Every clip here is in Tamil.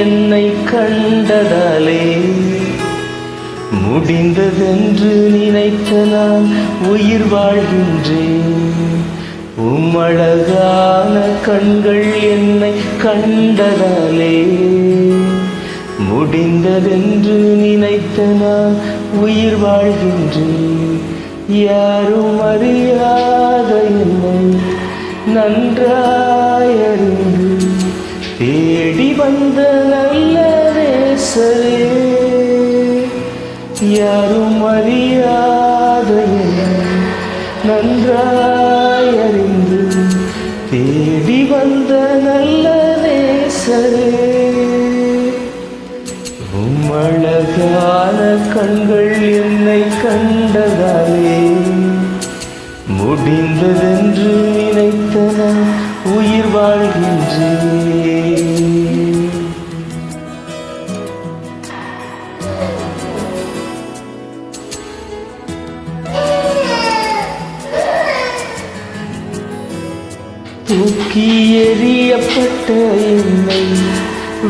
என்னை கண்டதாலே முடிந்ததென்று நினைத்த நான் உயிர் வாழ்கின்றேன். அழகான கண்கள் என்னை கண்டதாலே முடிந்ததென்று நினைத்த நான் உயிர் வாழ்கின்றேன். யாரும் அறியாத என்னை நன்றாயறிந்து தேடி வந்த நல்ல நேசரே, யாரும் அறியாத என்னை நன்றாயறிந்து தேடி வந்த நல்ல நேசரே, அழகான கண்கள் என்னை கண்டதாலே முடிந்ததென்று நினைத்த நான் உயிர் வாழ்கின்றேன். தூக்கி எறியப்பட்ட என்னை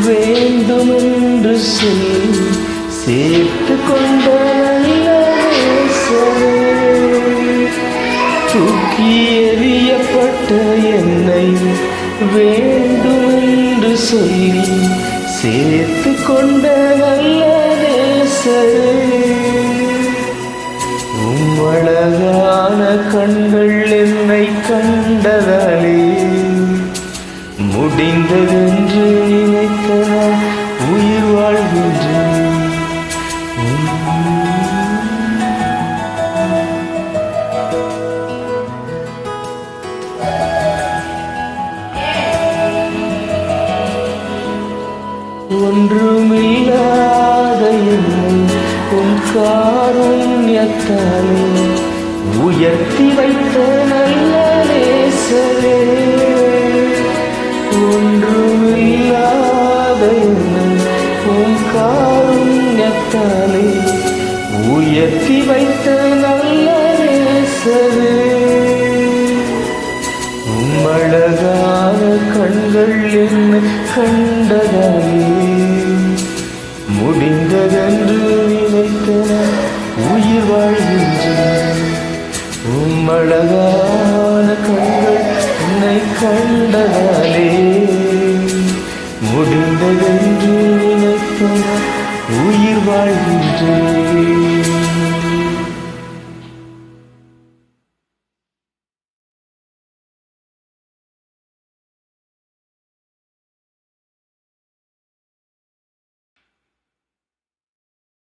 வேண்டுமென்று சொல்லி சேர்த்து கொண்ட நல்ல நேசரே, தூக்கி எறியப்பட்ட என்னை வேண்டுமென்று சொல்லி சேர்த்து கொண்ட நல்ல நேசரே, அழகான கண்கள் என்னை கண்டதாலே முடிந்ததென்று நினைத்த உயிர் வாழ்கின்றேன். ஒன்றுமில்லாத என்னை உன் காருண்யத்தாலே உயர்த்தி வைத்த நல்ல நேசரே, ஒன்றுமில்லாத என்னை உன் காருண்யத்தாலே உயர்த்தி வைத்த நல்ல நேசரே, அழகான கண்கள் என்னை கண்டதாலே முடிந்ததென்று நினைத்த உயிர் வாழ்கின்றேன். அழகான கண்கள் என்னை கண்டதாலே முடிந்ததென்று நினைத்த உயிர் வாழ்கின்றேன்.